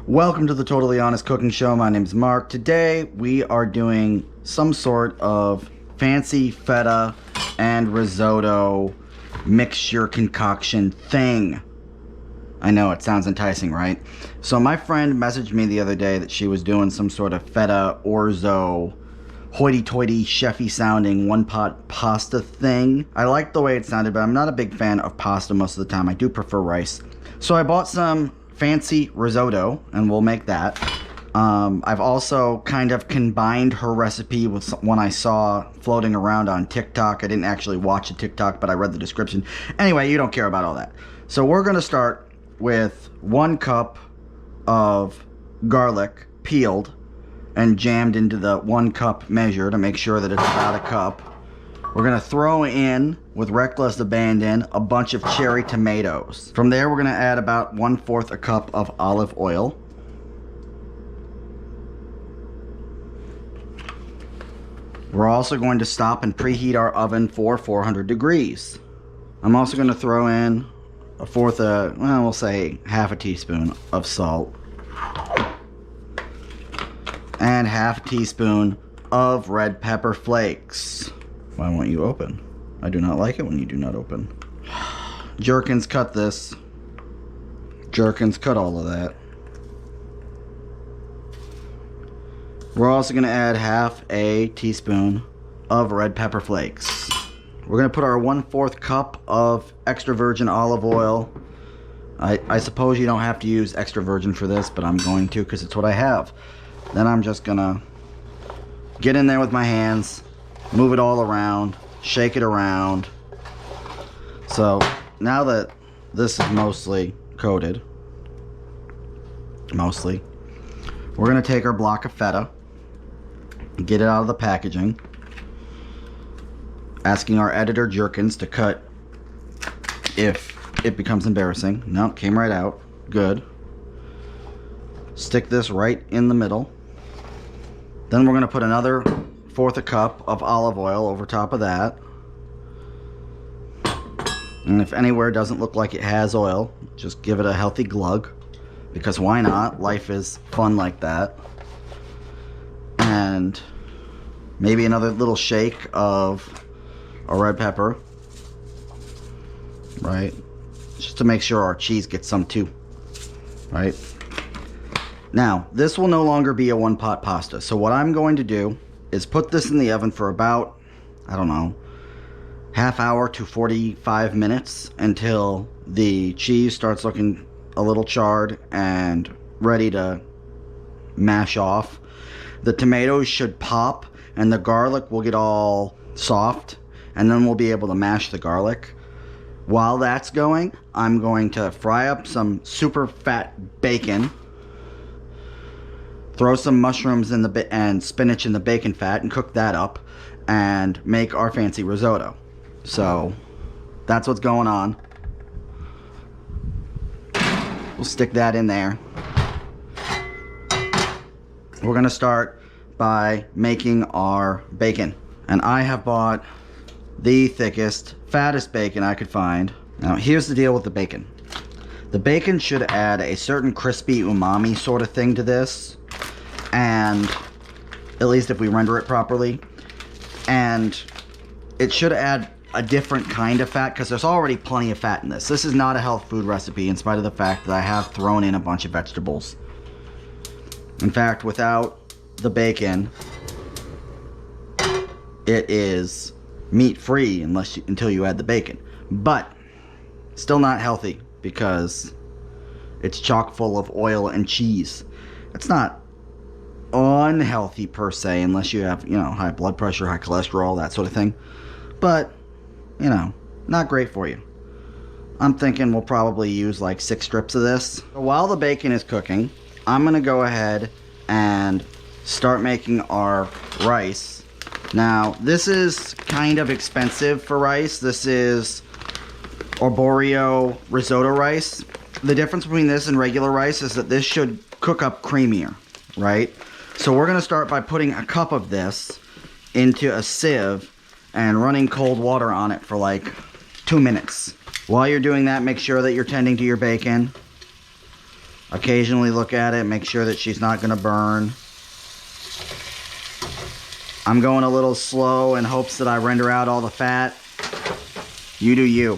Welcome to the Totally Honest Cooking Show. My name's Mark. Today we are doing some sort of fancy feta and risotto mixture concoction thing. I know it sounds enticing, right? So my friend messaged me the other day that she was doing some sort of feta orzo hoity-toity chefy sounding one-pot pasta thing. I liked the way it sounded, but I'm not a big fan of pasta most of the time. I do prefer rice. So I bought some fancy risotto and we'll make that. I've also kind of combined her recipe with one I saw floating around on TikTok. I didn't actually watch the TikTok, but I read the description. Anyway, you don't care about all that. So we're going to start with 1 cup of garlic peeled and jammed into the 1 cup measure to make sure that it's about a cup. We're going to throw in, with reckless abandon, a bunch of cherry tomatoes. From there, we're going to add about 1/4 a cup of olive oil. We're also going to stop and preheat our oven for 400 degrees. I'm also going to throw in we'll say half a teaspoon of salt. And half a teaspoon of red pepper flakes. Why won't you open? I do not like it when you do not open. Jerkins, cut this. Jerkins, cut all of that. We're also going to add half a teaspoon of red pepper flakes. We're going to put our 1/4 cup of extra virgin olive oil. I suppose you don't have to use extra virgin for this, but I'm going to because it's what I have. Then I'm just going to get in there with my hands, move it all around, shake it around. So now that this is mostly coated, we're going to take our block of feta, get it out of the packaging, asking our editor Jerkins to cut if it becomes embarrassing. No, it came right out. Good. Stick this right in the middle. Then we're going to put another 1/4 a cup of olive oil over top of that. And if anywhere doesn't look like it has oil, just give it a healthy glug, because why not? Life is fun like that. And maybe another little shake of a red pepper, right? Just to make sure our cheese gets some too, right? Now, this will no longer be a one-pot pasta. So what I'm going to do is put this in the oven for about, I don't know, half hour to 45 minutes until the cheese starts looking a little charred and ready to mash off. The tomatoes should pop and the garlic will get all soft, and then we'll be able to mash the garlic. While that's going, I'm going to fry up some super fat bacon. Throw some mushrooms in and spinach in the bacon fat and cook that up and make our fancy risotto. So that's what's going on. We'll stick that in there. We're going to start by making our bacon. And I have bought the thickest, fattest bacon I could find. Now here's the deal with the bacon. The bacon should add a certain crispy umami sort of thing to this. And at least if we render it properly, and it should add a different kind of fat because there's already plenty of fat in this. This is not a health food recipe in spite of the fact that I have thrown in a bunch of vegetables. In fact, without the bacon, it is meat free until you add the bacon, but still not healthy because it's chock full of oil and cheese. It's not unhealthy per se unless you have, high blood pressure, high cholesterol, that sort of thing, but not great for you. I'm thinking we'll probably use like 6 strips of this. So while the bacon is cooking, I'm gonna go ahead and start making our rice. Now this is kind of expensive for rice. This is arborio risotto rice. The difference between this and regular rice is that this should cook up creamier, right? So we're going to start by putting a cup of this into a sieve and running cold water on it for like 2 minutes. While you're doing that, make sure that you're tending to your bacon. Occasionally look at it, make sure that she's not gonna burn. I'm going a little slow in hopes that I render out all the fat. You do you.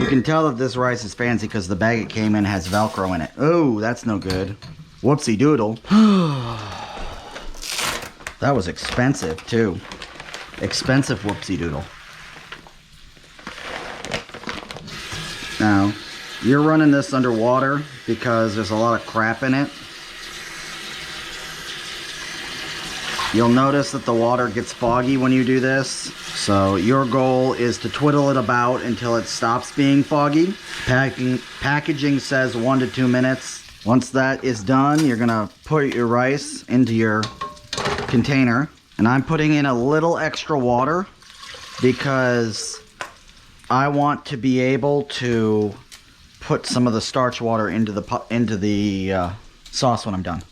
You can tell that this rice is fancy because the bag it came in has Velcro in it. Oh, that's no good. Whoopsie doodle. That was expensive too. Expensive whoopsie doodle. Now, you're running this underwater because there's a lot of crap in it. You'll notice that the water gets foggy when you do this. So your goal is to twiddle it about until it stops being foggy. Packaging says 1 to 2 minutes. Once that is done, you're gonna put your rice into your container. And I'm putting in a little extra water because I want to be able to put some of the starch water into the sauce when I'm done.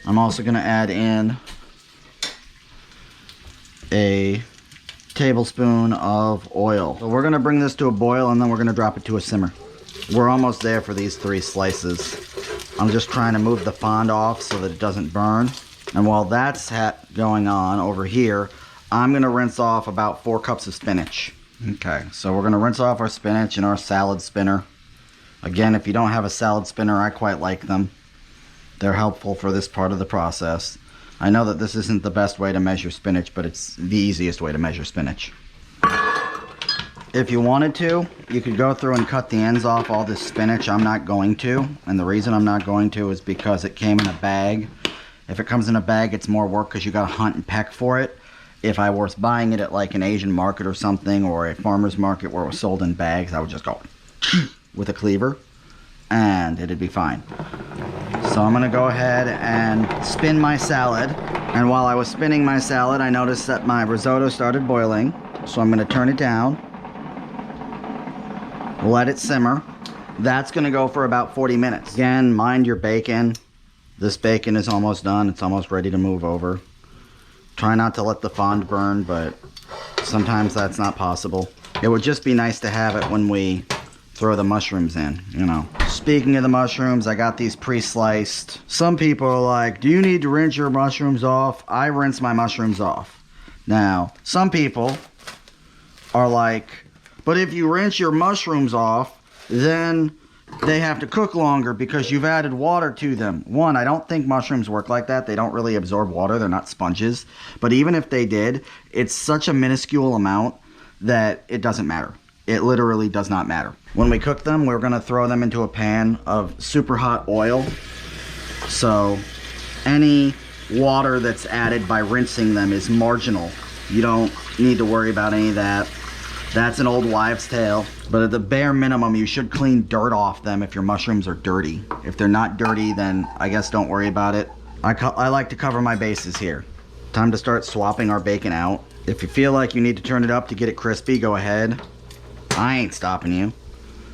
I'm also going to add in a tablespoon of oil. So we're going to bring this to a boil and then we're going to drop it to a simmer. We're almost there for these 3 slices. I'm just trying to move the fond off so that it doesn't burn. And while that's going on over here, I'm going to rinse off about 4 cups of spinach. Okay, so we're going to rinse off our spinach in our salad spinner. Again, if you don't have a salad spinner, I quite like them. They're helpful for this part of the process. I know that this isn't the best way to measure spinach, but it's the easiest way to measure spinach. If you wanted to, you could go through and cut the ends off all this spinach. I'm not going to, and the reason I'm not going to is because it came in a bag. If it comes in a bag, it's more work because you gotta hunt and peck for it. If I was buying it at like an Asian market or something, or a farmer's market where it was sold in bags, I would just go with a cleaver and it'd be fine. So I'm gonna go ahead and spin my salad. And while I was spinning my salad, I noticed that my risotto started boiling. So I'm gonna turn it down, let it simmer. That's gonna go for about 40 minutes. Again, mind your bacon. This bacon is almost done. It's almost ready to move over. Try not to let the fond burn, but sometimes that's not possible. It would just be nice to have it when we throw the mushrooms in, you know. Speaking of the mushrooms, I got these pre-sliced. Some people are like, do you need to rinse your mushrooms off? I rinse my mushrooms off. Now, some people are like, but if you rinse your mushrooms off, then they have to cook longer because you've added water to them. One, I don't think mushrooms work like that. They don't really absorb water. They're not sponges. But even if they did, it's such a minuscule amount that it doesn't matter. It literally does not matter. When we cook them, we're going to throw them into a pan of super hot oil. So any water that's added by rinsing them is marginal. You don't need to worry about any of that. That's an old wives' tale. But at the bare minimum, you should clean dirt off them if your mushrooms are dirty. If they're not dirty, then I guess don't worry about it. I like to cover my bases here. Time to start swapping our bacon out. If you feel like you need to turn it up to get it crispy, go ahead. I ain't stopping you.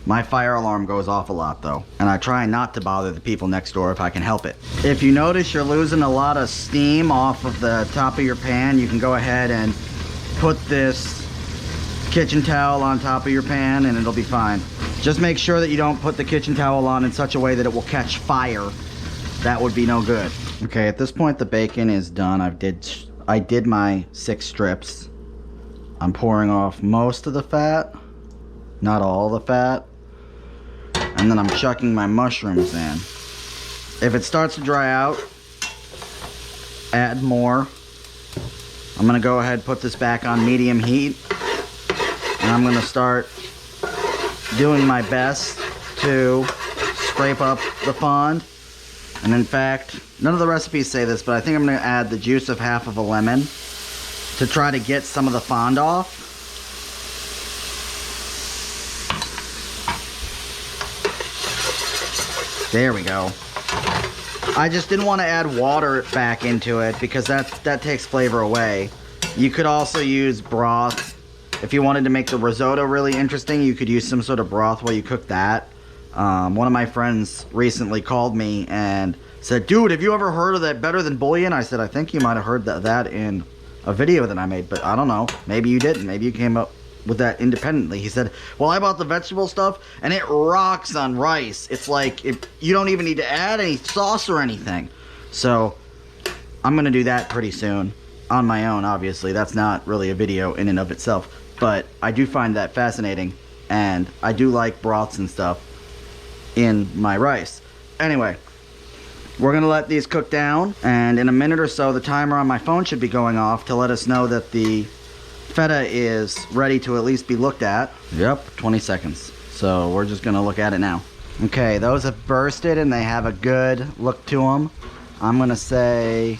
My fire alarm goes off a lot though, and I try not to bother the people next door if I can help it. If you notice you're losing a lot of steam off of the top of your pan, you can go ahead and put this kitchen towel on top of your pan and it'll be fine. Just make sure that you don't put the kitchen towel on in such a way that it will catch fire. That would be no good. Okay, at this point the bacon is done. I did my 6 strips. I'm pouring off most of the fat, not all the fat, and then I'm chucking my mushrooms in. If it starts to dry out, add more. I'm gonna go ahead and put this back on medium heat, and I'm gonna start doing my best to scrape up the fond. And in fact, none of the recipes say this, but I think I'm gonna add the juice of half of a lemon to try to get some of the fond off. There we go. I just didn't want to add water back into it because that takes flavor away. You could also use broth. If you wanted to make the risotto really interesting, you could use some sort of broth while you cook that. One of my friends recently called me and said, dude, have you ever heard of that better than bouillon? I said, I think you might have heard that in a video that I made, but I don't know. Maybe you didn't. Maybe you came up with that independently. He said, well, I bought the vegetable stuff and it rocks on rice. It's like, you don't even need to add any sauce or anything. So I'm gonna do that pretty soon on my own. Obviously that's not really a video in and of itself, but I do find that fascinating, and I do like broths and stuff in my rice. Anyway, we're gonna let these cook down, and in a minute or so the timer on my phone should be going off to let us know that the feta is ready to at least be looked at. Yep, 20 seconds. So we're just gonna look at it now. Okay, those have bursted and they have a good look to them. I'm gonna say,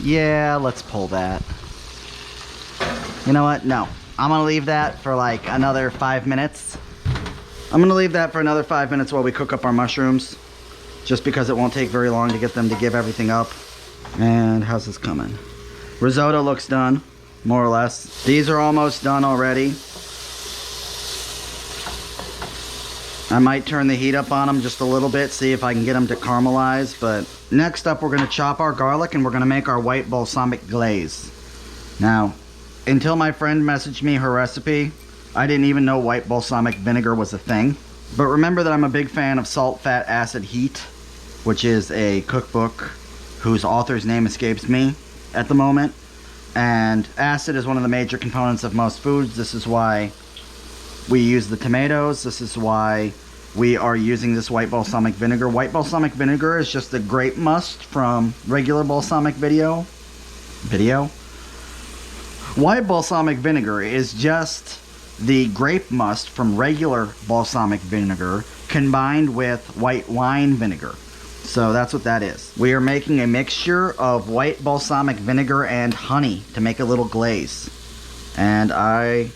yeah, let's pull that. You know what? No. I'm gonna leave that for like another 5 minutes. I'm gonna leave that for another 5 minutes while we cook up our mushrooms, just because it won't take very long to get them to give everything up. And how's this coming? Risotto looks done, more or less. These are almost done already. I might turn the heat up on them just a little bit, see if I can get them to caramelize. But next up, we're gonna chop our garlic and we're gonna make our white balsamic glaze. Now, until my friend messaged me her recipe, I didn't even know white balsamic vinegar was a thing. But remember that I'm a big fan of Salt, Fat, Acid, Heat, which is a cookbook whose author's name escapes me at the moment. And acid is one of the major components of most foods. This is why we use the tomatoes. This is why we are using this white balsamic vinegar. White balsamic vinegar is just a grape must from regular balsamic video. White balsamic vinegar is just the grape must from regular balsamic vinegar combined with white wine vinegar. So that's what that is. We are making a mixture of white balsamic vinegar and honey to make a little glaze. And I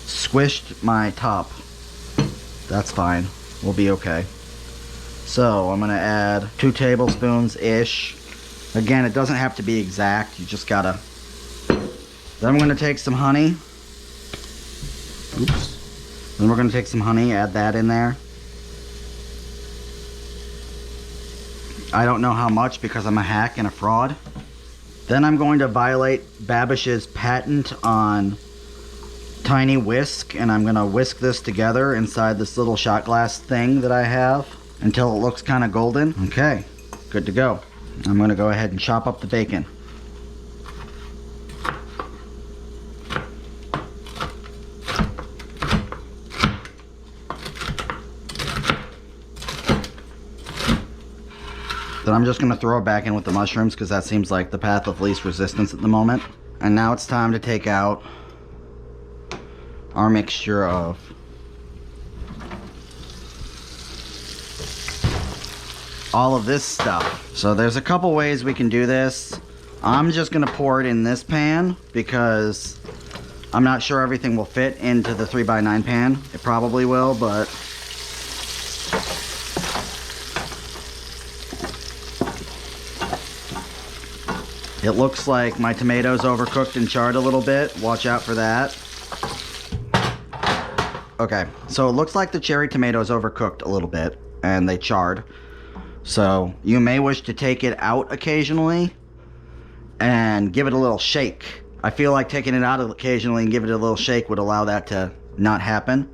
squished my top. That's fine. We'll be okay. So I'm gonna add 2 tablespoons-ish. Again, it doesn't have to be exact. You just gotta. Then I'm gonna take some honey. Oops. Then we're gonna take some honey, add that in there. I don't know how much because I'm a hack and a fraud. Then I'm going to violate Babish's patent on tiny whisk, and I'm gonna whisk this together inside this little shot glass thing that I have until it looks kind of golden. Okay, good to go. I'm gonna go ahead and chop up the bacon. Then I'm just gonna throw it back in with the mushrooms because that seems like the path of least resistance at the moment. And now it's time to take out our mixture of all of this stuff. So there's a couple ways we can do this. I'm just gonna pour it in this pan because I'm not sure everything will fit into the 3x9 pan. It probably will, but it looks like my tomatoes overcooked and charred a little bit. Watch out for that. Okay, so it looks like the cherry tomatoes overcooked a little bit and they charred. So you may wish to take it out occasionally and give it a little shake. I feel like taking it out occasionally and give it a little shake would allow that to not happen.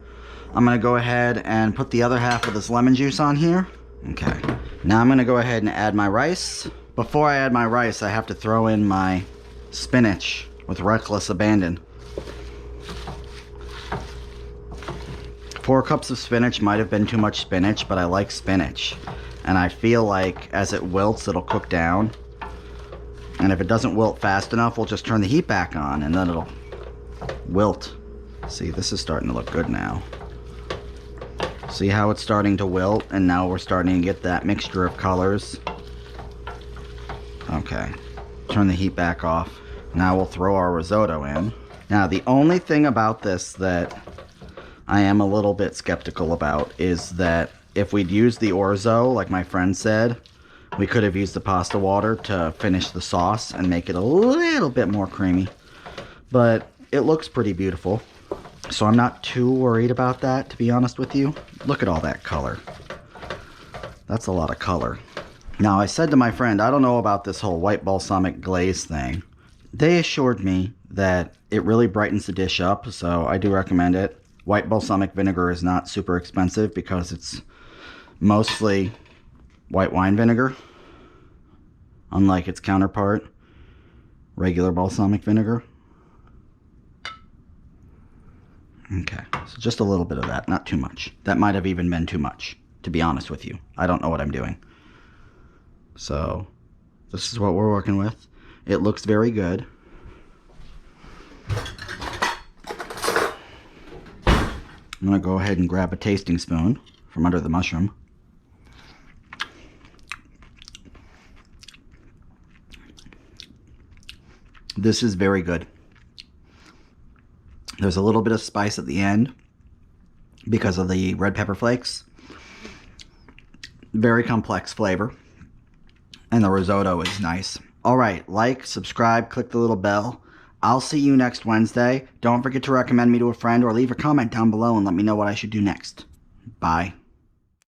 I'm gonna go ahead and put the other half of this lemon juice on here. Okay, now I'm gonna go ahead and add my rice. Before I add my rice, I have to throw in my spinach with reckless abandon. 4 cups of spinach might have been too much spinach, but I like spinach. And I feel like as it wilts, it'll cook down. And if it doesn't wilt fast enough, we'll just turn the heat back on and then it'll wilt. See, this is starting to look good now. See how it's starting to wilt, and now we're starting to get that mixture of colors. Okay, turn the heat back off. Now we'll throw our risotto in. Now the only thing about this that I am a little bit skeptical about is that if we'd used the orzo, like my friend said, we could have used the pasta water to finish the sauce and make it a little bit more creamy. But it looks pretty beautiful, so I'm not too worried about that, to be honest with you. Look at all that color. That's a lot of color. Now, I said to my friend, I don't know about this whole white balsamic glaze thing, They assured me that it really brightens the dish up, so I do recommend it. White balsamic vinegar is not super expensive because it's mostly white wine vinegar, unlike its counterpart, regular balsamic vinegar. Okay, so just a little bit of that, not too much. That might have even been too much, to be honest with you. I don't know what I'm doing. So, this is what we're working with. It looks very good. I'm going to go ahead and grab a tasting spoon from under the mushroom. This is very good. There's a little bit of spice at the end because of the red pepper flakes. Very complex flavor. And the risotto is nice. Alright, like, subscribe, click the little bell. I'll see you next Wednesday. Don't forget to recommend me to a friend or leave a comment down below and let me know what I should do next. Bye.